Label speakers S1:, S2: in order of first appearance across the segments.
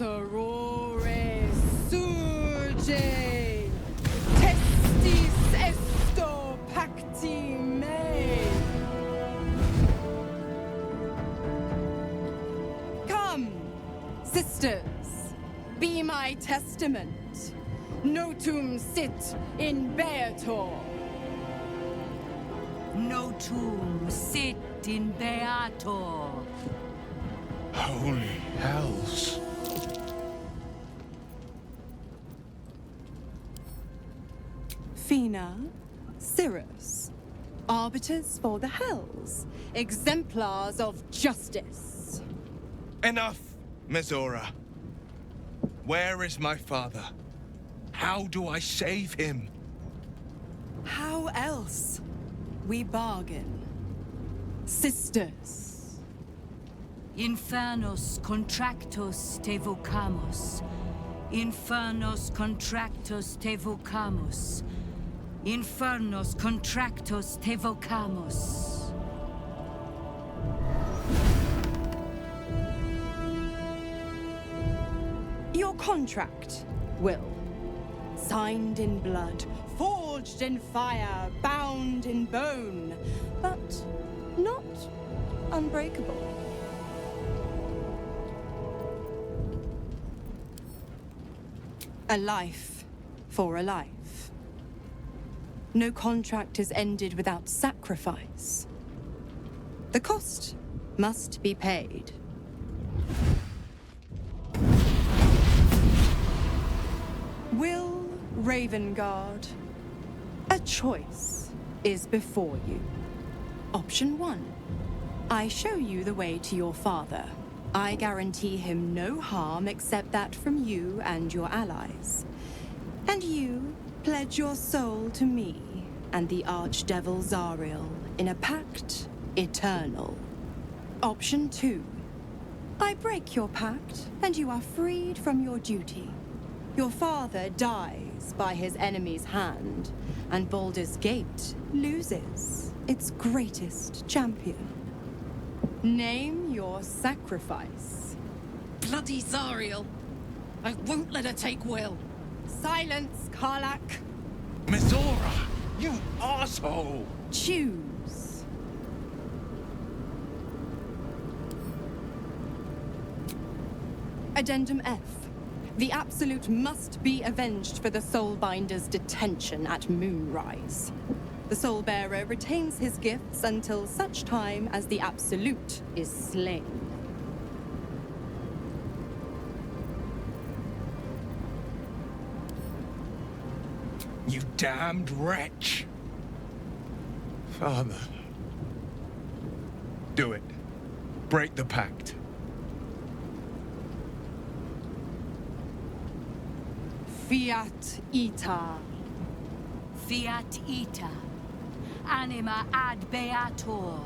S1: sorore surge, testis esto pacti me. Come, sisters, be my testament. Notum sit in beator.
S2: Notum sit in beator.
S3: Holy hells.
S1: Fina, Cirrus, arbiters for the hells, exemplars of justice.
S3: Enough, Mizora. Where is my father? How do I save him?
S1: How else? We bargain. Sisters.
S2: Infernos contractos te vocamus. Infernos contractos te vocamus. Infernos contractos te vocamus.
S1: Your contract, Will. Signed in blood, forged in fire, bound in bone, but not unbreakable. A life for a life. No contract is ended without sacrifice. The cost must be paid. Will Ravengard, a choice is before you. Option 1. I show you the way to your father. I guarantee him no harm except that from you and your allies. And you pledge your soul to me and the Archdevil Zariel in a pact eternal. Option 2. I break your pact and you are freed from your duty. Your father dies by his enemy's hand, and Baldur's Gate loses its greatest champion. Name your sacrifice.
S4: Bloody Zariel! I won't let her take Will.
S1: Silence, Karlak.
S3: Mizora, you asshole!
S1: Choose. Addendum F. The Absolute must be avenged for the Soulbinder's detention at Moonrise. The Soulbearer retains his gifts until such time as the Absolute is slain.
S3: You damned wretch! Father. Do it. Break the pact.
S1: Fiat ita.
S2: Fiat ita. Anima ad beator.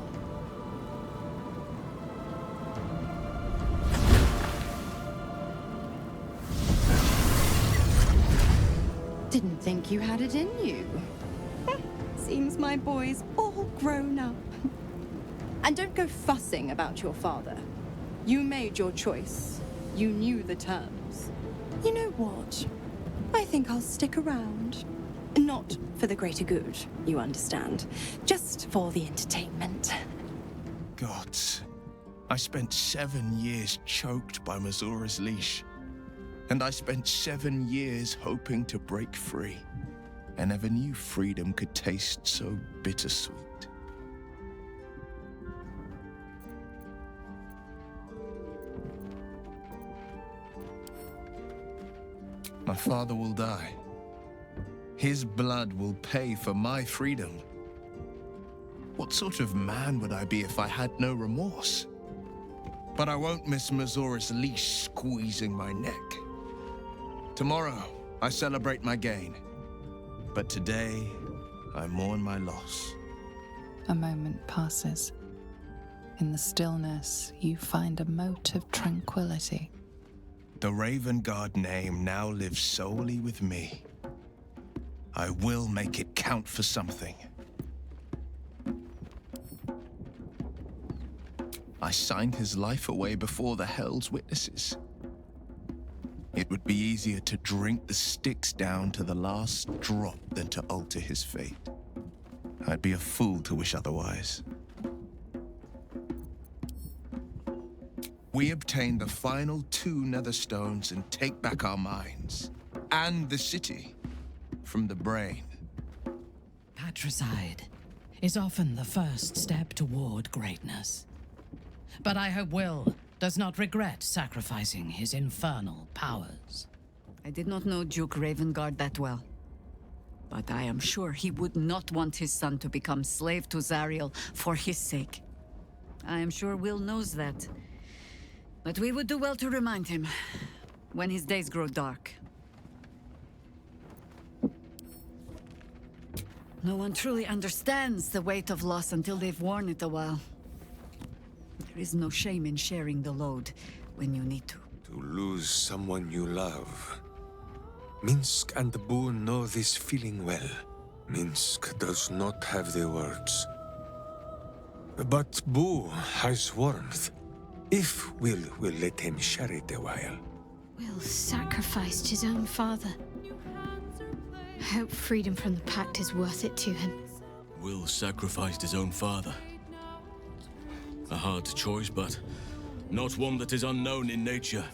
S1: Didn't think you had it in you. Seems my boy's all grown up. And don't go fussing about your father. You made your choice. You knew the terms. You know what? I think I'll stick around. Not for the greater good, you understand. Just for the entertainment.
S3: Gods. I spent 7 years choked by Mizora's leash. And I spent 7 years hoping to break free. I never knew freedom could taste so bittersweet. My father will die. His blood will pay for my freedom. What sort of man would I be if I had no remorse? But I won't miss Mizora's leash squeezing my neck. Tomorrow, I celebrate my gain. But today, I mourn my loss.
S5: A moment passes. In the stillness, you find a mote of tranquility.
S3: The Ravengard name now lives solely with me. I will make it count for something. I signed his life away before the Hell's witnesses. It would be easier to drink the Styx down to the last drop than to alter his fate. I'd be a fool to wish otherwise. We obtain the final 2 nether stones and take back our minds, and the city, from the brain.
S4: Patricide is often the first step toward greatness. But I hope Will does not regret sacrificing his infernal powers.
S6: I did not know Duke Ravengard that well. But I am sure he would not want his son to become slave to Zariel for his sake. I am sure Will knows that. But we would do well to remind him when his days grow dark. No one truly understands the weight of loss until they've worn it a while. There is no shame in sharing the load when you need to.
S7: To lose someone you love. Minsk and Boo know this feeling well. Minsk does not have the words. But Boo has warmth. If Will let him share it a while.
S8: Will sacrificed his own father. I hope freedom from the Pact is worth it to him.
S9: Will sacrificed his own father. A hard choice, but not one that is unknown in nature.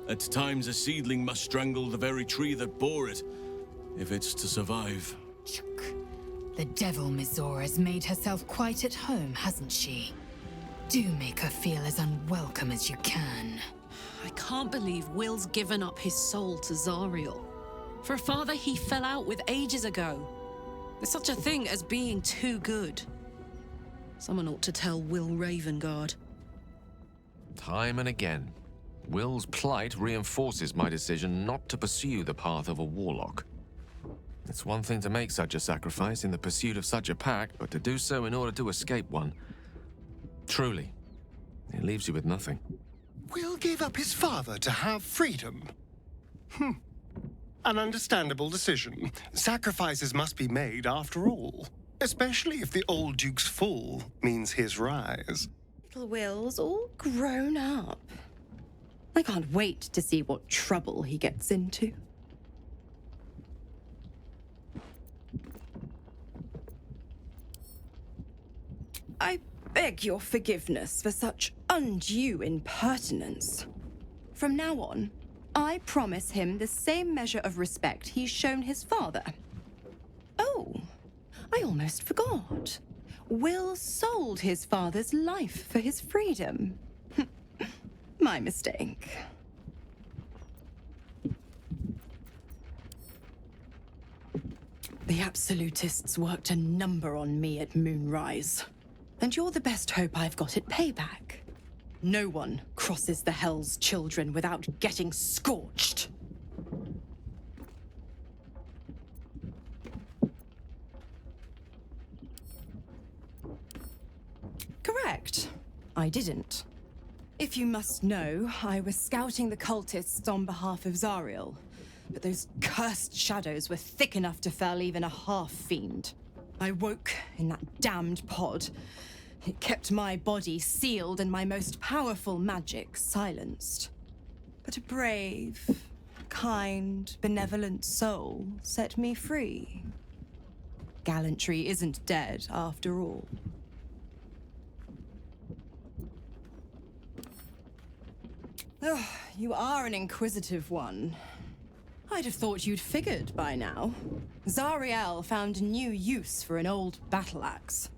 S9: At times, a seedling must strangle the very tree that bore it, if it's to survive.
S10: The devil Mizora has made herself quite at home, hasn't she? Do make her feel as unwelcome as you can.
S4: I can't believe Will's given up his soul to Zariel. For a father he fell out with ages ago. There's such a thing as being too good. Someone ought to tell Will Ravengard.
S11: Time and again, Will's plight reinforces my decision not to pursue the path of a warlock. It's one thing to make such a sacrifice in the pursuit of such a pact, but to do so in order to escape one. Truly, it leaves you with nothing.
S12: Will gave up his father to have freedom. An understandable decision. Sacrifices must be made after all. Especially if the old Duke's fall means his rise.
S1: Little Will's all grown up. I can't wait to see what trouble he gets into. I beg your forgiveness for such undue impertinence. From now on, I promise him the same measure of respect he's shown his father. Oh, I almost forgot. Will sold his father's life for his freedom. My mistake. The Absolutists worked a number on me at Moonrise. And you're the best hope I've got at payback. No one crosses the Hell's Children without getting scorched. Correct. I didn't. If you must know, I was scouting the cultists on behalf of Zariel. But those cursed shadows were thick enough to fell even a half-fiend. I woke in that damned pod. It kept my body sealed and my most powerful magic silenced. But a brave, kind, benevolent soul set me free. Gallantry isn't dead after all. Oh, you are an inquisitive one. I'd have thought you'd figured by now. Zariel found new use for an old battle axe.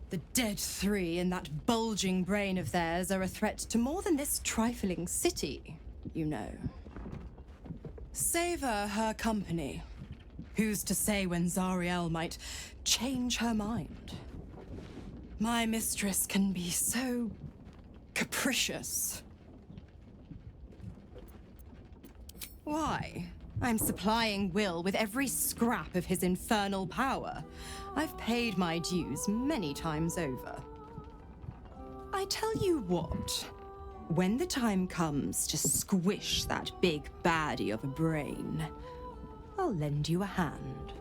S1: The dead 3 in that bulging brain of theirs are a threat to more than this trifling city, you know. Savor her company. Who's to say when Zariel might change her mind? My mistress can be so capricious. Why? I'm supplying Will with every scrap of his infernal power. I've paid my dues many times over. I tell you what, when the time comes to squish that big baddie of a brain, I'll lend you a hand.